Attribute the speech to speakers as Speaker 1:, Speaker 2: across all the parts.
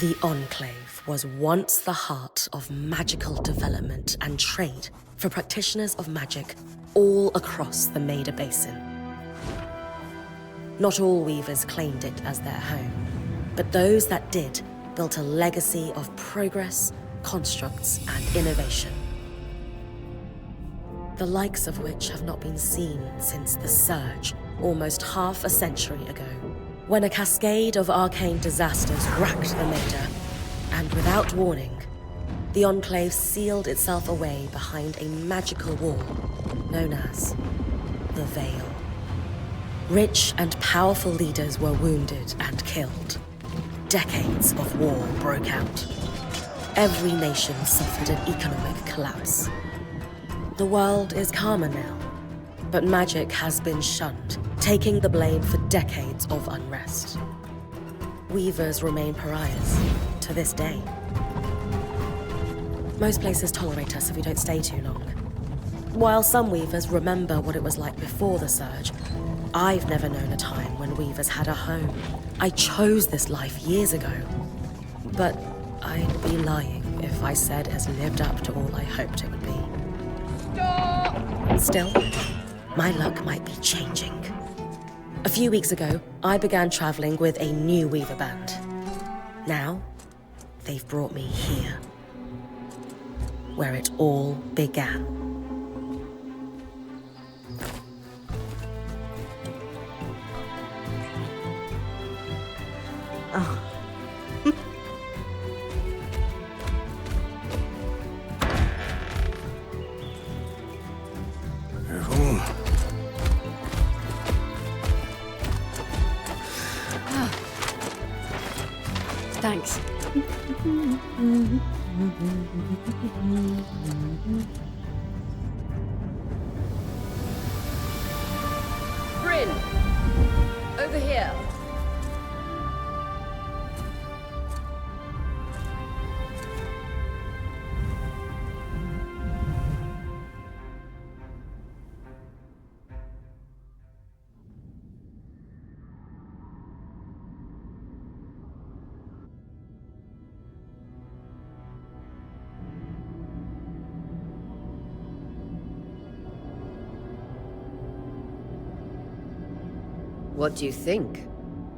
Speaker 1: The Enclave was once the heart of magical development and trade for practitioners of magic all across the Maida Basin. Not all weavers claimed it as their home, but those that did built a legacy of progress, constructs, and innovation. The likes of which have not been seen since the Surge, almost half a century ago, when a cascade of arcane disasters racked the Maida, and without warning, the Enclave sealed itself away behind a magical wall known as the Veil. Rich and powerful leaders were wounded and killed. Decades of war broke out. Every nation suffered an economic collapse. The world is calmer now, but magic has been shunned, taking the blame for decades of unrest. Weavers remain pariahs to this day. Most places tolerate us if we don't stay too long. While some weavers remember what it was like before the Surge, I've never known a time when weavers had a home. I chose this life years ago, but I'd be lying if I said it has lived up to all I hoped it would be. Stop! Still, my luck might be changing. A few weeks ago, I began traveling with a new weaver band. Now, they've brought me here, where it all began. Oh.
Speaker 2: Thanks.
Speaker 3: Bryn! Over here. What do you think?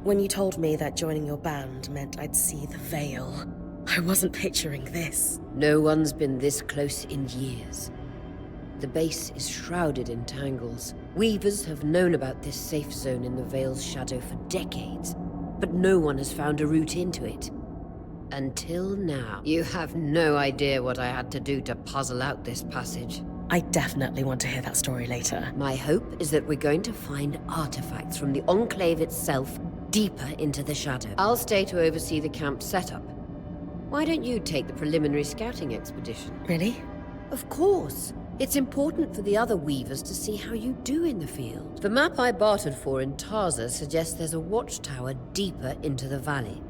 Speaker 1: When you told me that joining your band meant I'd see the Veil, I wasn't picturing this.
Speaker 3: No one's been this close in years. The base is shrouded in tangles. Weavers have known about this safe zone in the Veil's shadow for decades, but no one has found a route into it. Until now. You have no idea what I had to do to puzzle out this passage.
Speaker 1: I definitely want to hear that story later.
Speaker 3: My hope is that we're going to find artifacts from the Enclave itself deeper into the shadow. I'll stay to oversee the camp setup. Why don't you take the preliminary scouting expedition?
Speaker 1: Really?
Speaker 3: Of course. It's important for the other weavers to see how you do in the field. The map I bartered for in Tarza suggests there's a watchtower deeper into the valley.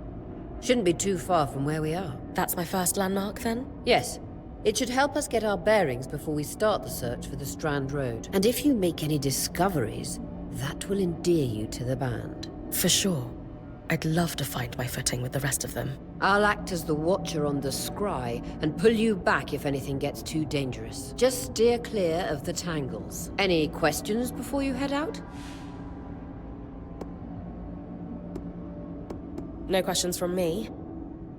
Speaker 3: Shouldn't be too far from where we are.
Speaker 1: That's my first landmark, then?
Speaker 3: Yes. It should help us get our bearings before we start the search for the Strand Road. And if you make any discoveries, that will endear you to the band.
Speaker 1: For sure. I'd love to find my footing with the rest of them.
Speaker 3: I'll act as the watcher on the scry and pull you back if anything gets too dangerous. Just steer clear of the tangles. Any questions before you head out?
Speaker 1: No questions from me.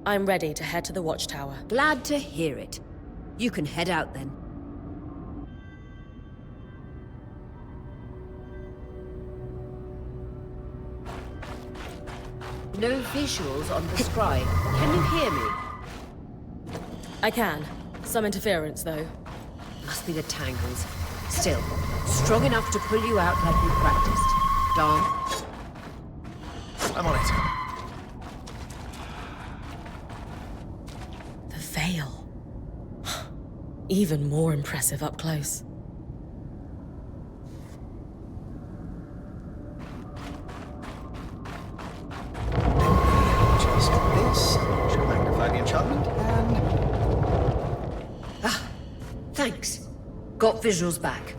Speaker 1: I'm ready to head to the watchtower.
Speaker 3: Glad to hear it. You can head out then. No visuals on the scry. Can you hear me?
Speaker 1: I can. Some interference, though.
Speaker 3: Must be the tangles. Still, strong enough to pull you out like you practiced. Darn.
Speaker 4: I'm on it.
Speaker 1: The Veil. Even more impressive up close.
Speaker 4: Just this should magnify the enchantment, and...
Speaker 3: Thanks. Got visuals back.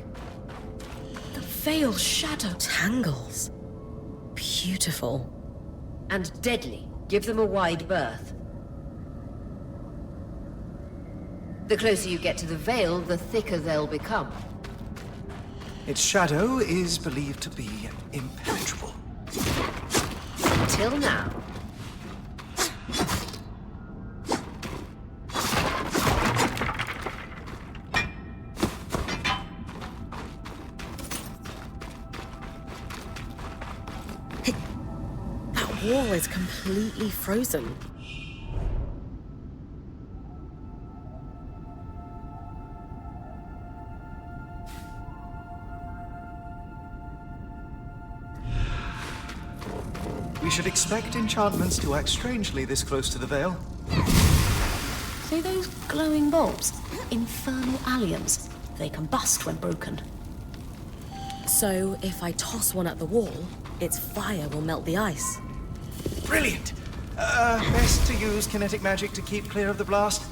Speaker 1: The Veil's shadow tangles. Beautiful.
Speaker 3: And deadly. Give them a wide berth. The closer you get to the Veil, the thicker they'll become.
Speaker 4: Its shadow is believed to be impenetrable.
Speaker 3: Till now.
Speaker 1: That wall is completely frozen.
Speaker 4: We should expect enchantments to act strangely this close to the Veil.
Speaker 2: See those glowing bulbs? Infernal alliums. They combust when broken.
Speaker 1: So, if I toss one at the wall, its fire will melt the ice.
Speaker 4: Brilliant! Best to use kinetic magic to keep clear of the blast.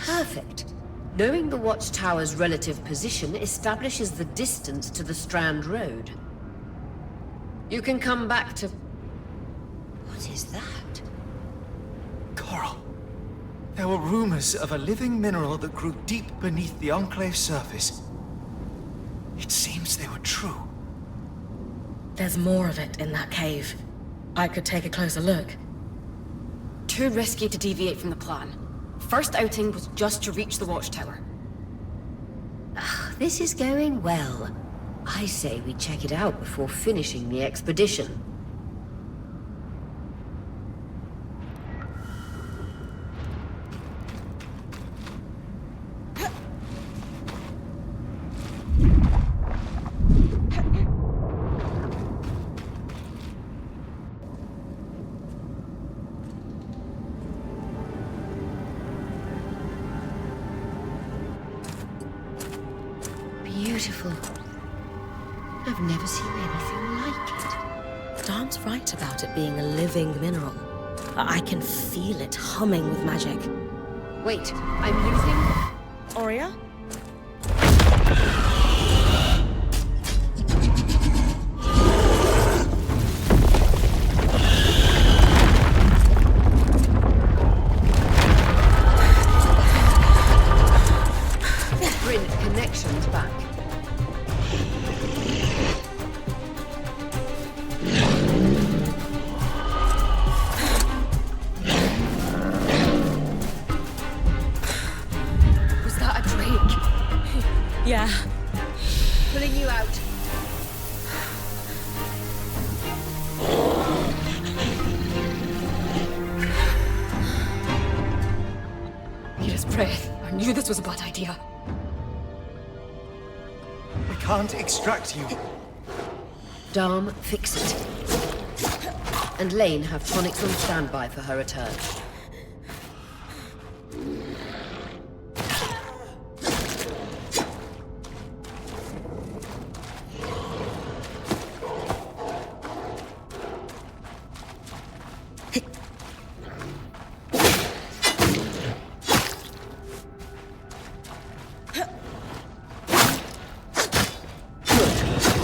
Speaker 3: Perfect. Knowing the watchtower's relative position establishes the distance to the Strand Road. You can come back to... What is that?
Speaker 4: Coral. There were rumors of a living mineral that grew deep beneath the Enclave surface. It seems they were true.
Speaker 1: There's more of it in that cave. I could take a closer look.
Speaker 5: Too risky to deviate from the plan. First outing was just to reach the watchtower.
Speaker 3: This is going well. I say we check it out before finishing the expedition. Beautiful. I've never seen anything like it.
Speaker 1: Darm's right about it being a living mineral. I can feel it humming with magic.
Speaker 3: Wait, I'm losing...
Speaker 1: Aurea?
Speaker 3: Bryn, connections back.
Speaker 5: Was that a drake?
Speaker 1: Yeah.
Speaker 3: Pulling you out.
Speaker 5: Need his breath. I knew this was a bad idea.
Speaker 4: We can't extract you.
Speaker 3: Darm, fix it. And Lane have tonics on standby for her return.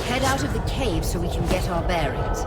Speaker 3: Head out of the cave so we can get our bearings.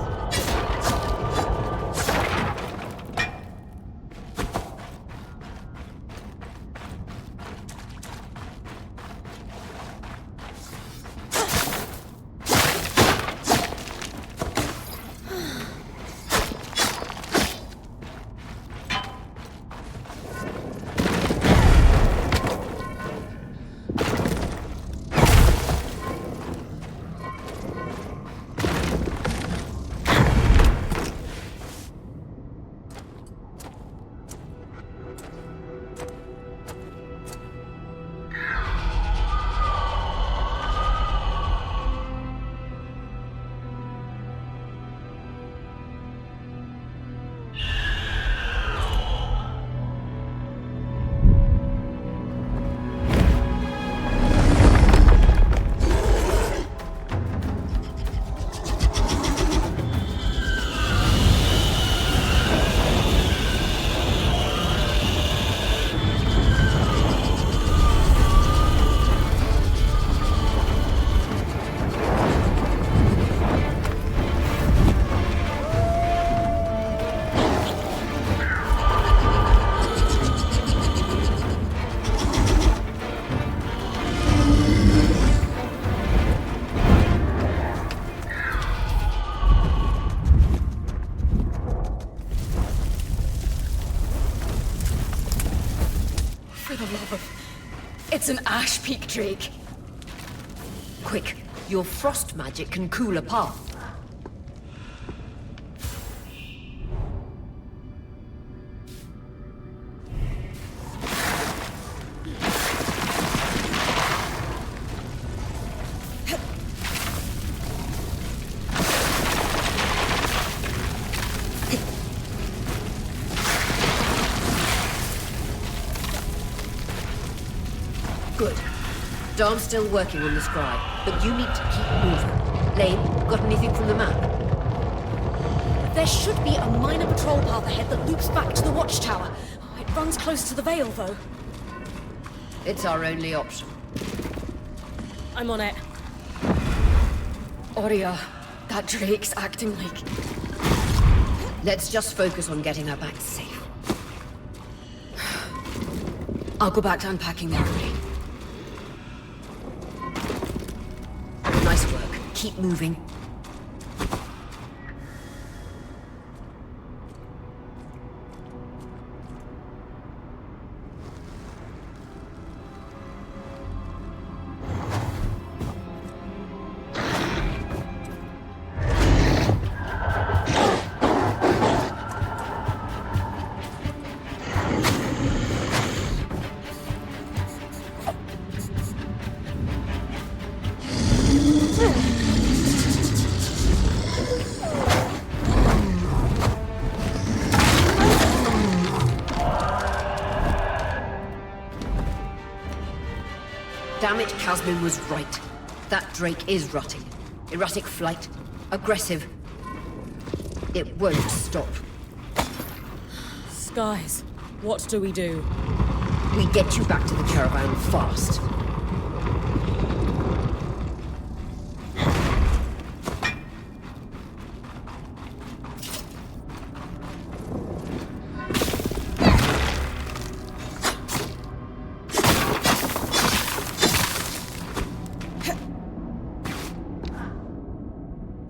Speaker 5: It's an Ashpeak drake.
Speaker 3: Quick, your frost magic can cool a path. Good. Darm's still working on the scribe, but you need to keep moving. Lane, got anything from the map?
Speaker 2: There should be a minor patrol path ahead that loops back to the watchtower. It runs close to the Vale, though.
Speaker 3: It's our only option.
Speaker 1: I'm on it.
Speaker 5: Aurea, that drake's acting like...
Speaker 3: Let's just focus on getting her back safe.
Speaker 5: I'll go back to unpacking the armory.
Speaker 3: Nice work. Keep moving. Damn it, Casmin was right. That drake is rotting. Erratic flight. Aggressive. It won't stop.
Speaker 1: Skies, what do we do?
Speaker 3: We get you back to the caravan fast.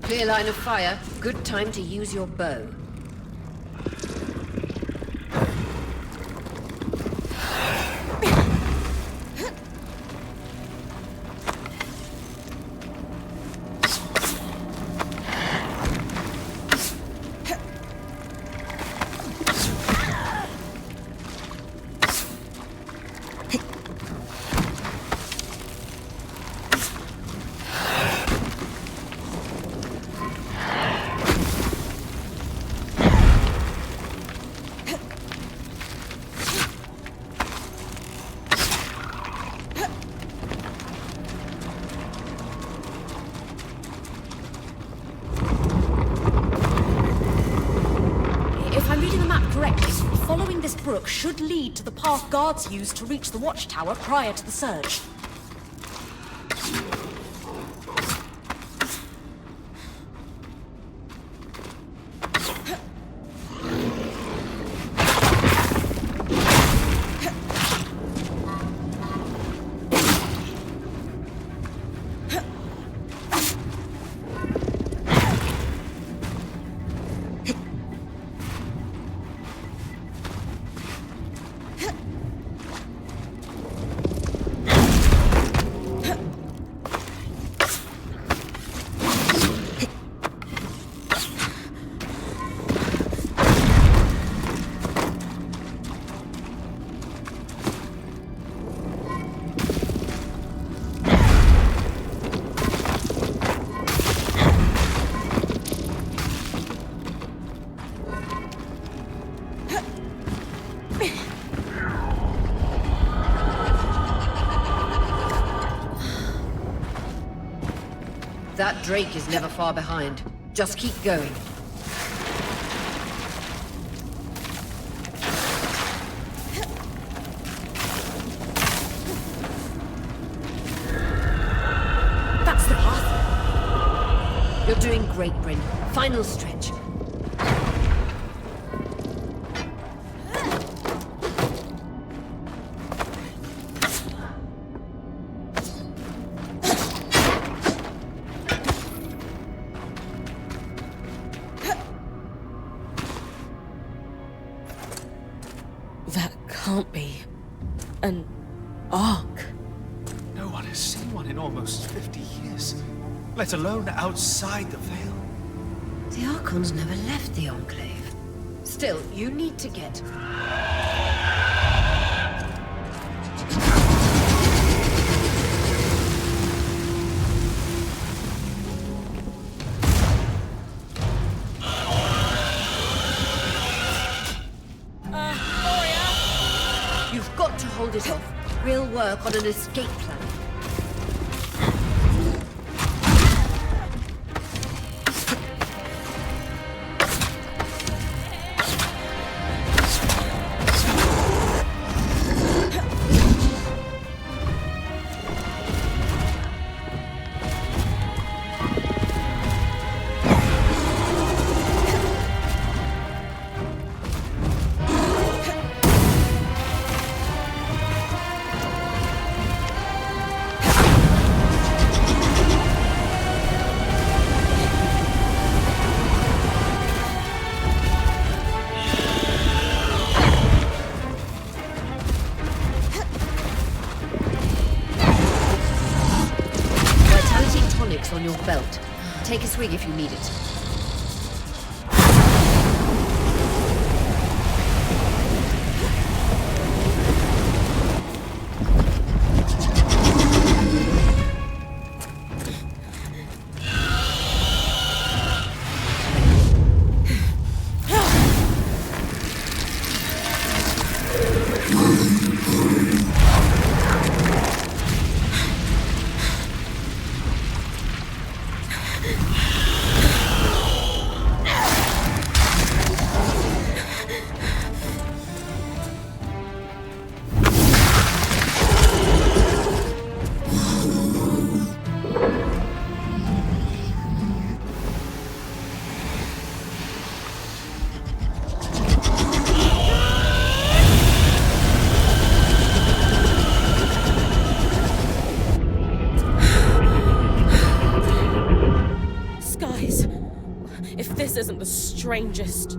Speaker 3: Clear line of fire. Good time to use your bow.
Speaker 2: Following this brook should lead to the path guards used to reach the watchtower prior to the surge. That drake is never far behind. Just keep going. That's the path.
Speaker 3: You're doing great, Bryn. Final stretch.
Speaker 1: That can't be an arc.
Speaker 4: almost 50 years, let alone outside the Veil.
Speaker 3: The Archons never left the Enclave. Still, you need to get... You've got to hold it off. We'll work on an escape plan. On your belt. Take a swig if you need it.
Speaker 1: This isn't the strangest.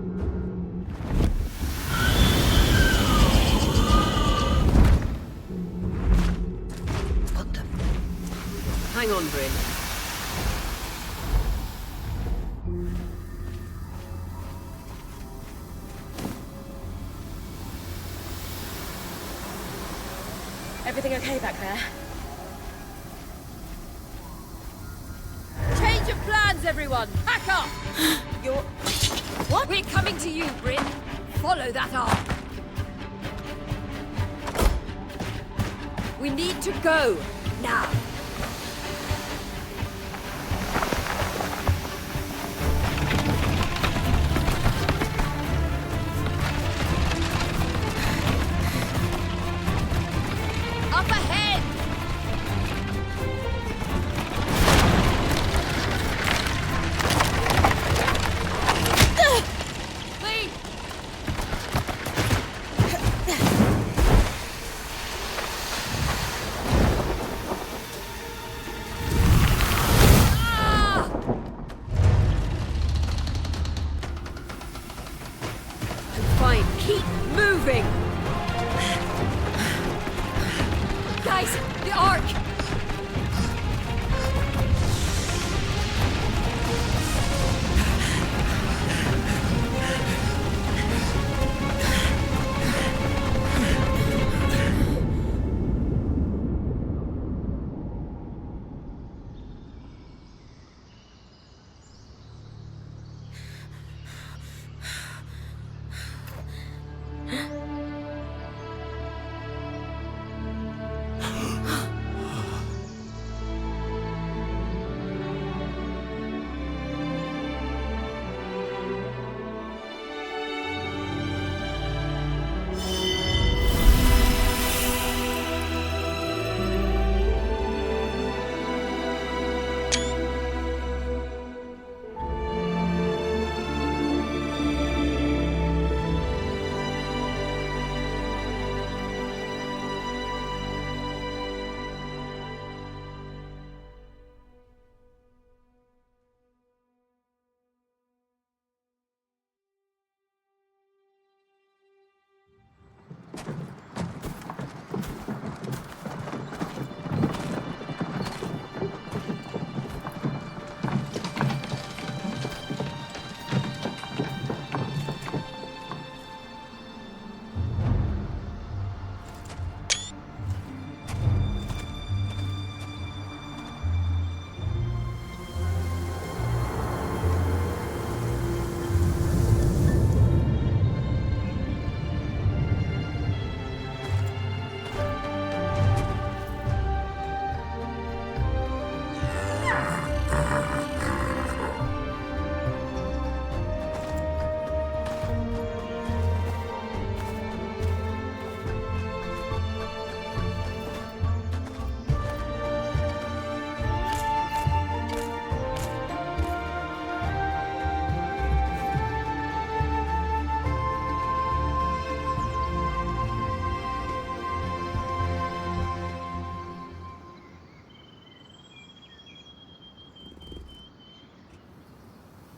Speaker 3: What the... Hang on, Bryn.
Speaker 1: Everything okay back there?
Speaker 2: Change of plans, everyone! Pack up!
Speaker 1: You're... What?
Speaker 2: We're coming to you, Bryn. Follow that arc. We need to go. Now. Up ahead! Lead! Ah! Fine, keep moving! Guys, the arc!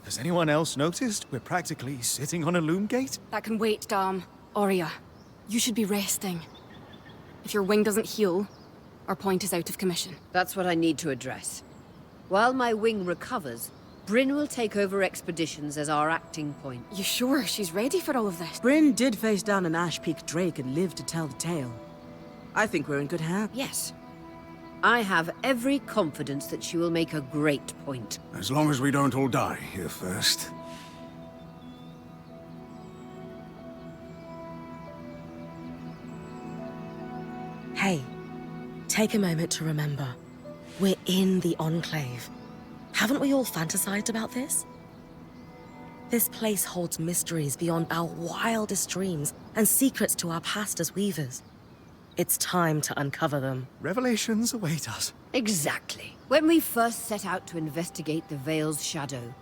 Speaker 4: Has anyone else noticed we're practically sitting on a loom gate?
Speaker 5: That can wait, Dam. Aurea, you should be resting. If your wing doesn't heal, our point is out of commission.
Speaker 3: That's what I need to address. While my wing recovers, Bryn will take over expeditions as our acting point.
Speaker 5: You sure she's ready for all of this?
Speaker 6: Bryn did face down an Ashpeak drake and lived to tell the tale. I think we're in good hands.
Speaker 3: Yes. I have every confidence that she will make a great point.
Speaker 7: As long as we don't all die here first.
Speaker 1: Hey, take a moment to remember. We're in the Enclave. Haven't we all fantasized about this? This place holds mysteries beyond our wildest dreams and secrets to our past as weavers. It's time to uncover them.
Speaker 4: Revelations await us.
Speaker 3: Exactly. When we first set out to investigate the Veil's shadow,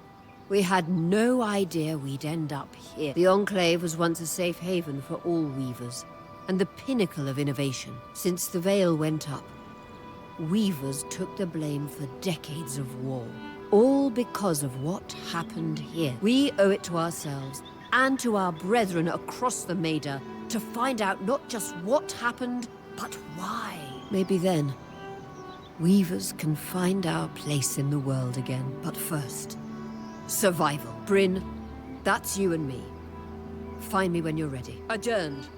Speaker 3: we had no idea we'd end up here. The Enclave was once a safe haven for all weavers, and the pinnacle of innovation. Since the Veil went up, weavers took the blame for decades of war. All because of what happened here. We owe it to ourselves, and to our brethren across the Maida, to find out not just what happened, but why. Maybe then, weavers can find our place in the world again. But first, survival. Bryn, that's you and me. Find me when you're ready. Adjourned.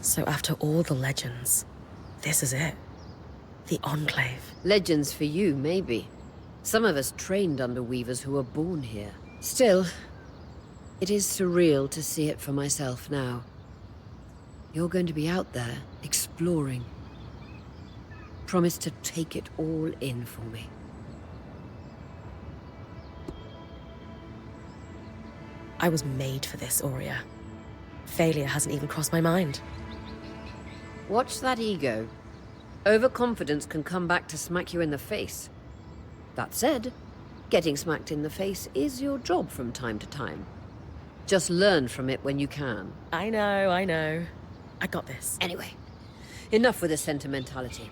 Speaker 1: So after all the legends, this is it. The Enclave.
Speaker 3: Legends for you, maybe. Some of us trained under weavers who were born here. Still, it is surreal to see it for myself now. You're going to be out there, exploring. Promise to take it all in for me.
Speaker 1: I was made for this, Aurea. Failure hasn't even crossed my mind.
Speaker 3: Watch that ego. Overconfidence can come back to smack you in the face. That said, getting smacked in the face is your job from time to time. Just learn from it when you can.
Speaker 1: I know. I got this.
Speaker 3: Anyway, enough with the sentimentality.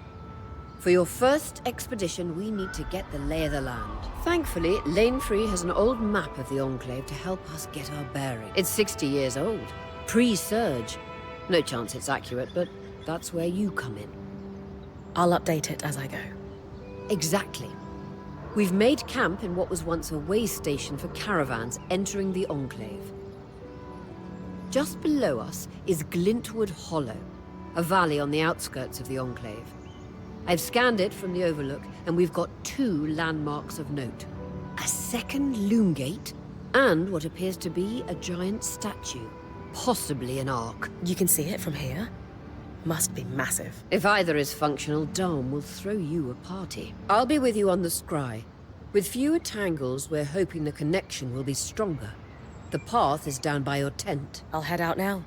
Speaker 3: For your first expedition, we need to get the lay of the land. Thankfully, Lane 3 has an old map of the Enclave to help us get our bearing. It's 60 years old. Pre-Surge. No chance it's accurate, but that's where you come in.
Speaker 1: I'll update it as I go.
Speaker 3: Exactly. We've made camp in what was once a way station for caravans entering the Enclave. Just below us is Glintwood Hollow, a valley on the outskirts of the Enclave. I've scanned it from the overlook, and we've got 2 landmarks of note. A second loom gate, and what appears to be a giant statue. Possibly an ark.
Speaker 1: You can see it from here? Must be massive.
Speaker 3: If either is functional, Dom will throw you a party. I'll be with you on the scry. With fewer tangles, we're hoping the connection will be stronger. The path is down by your tent.
Speaker 1: I'll head out now.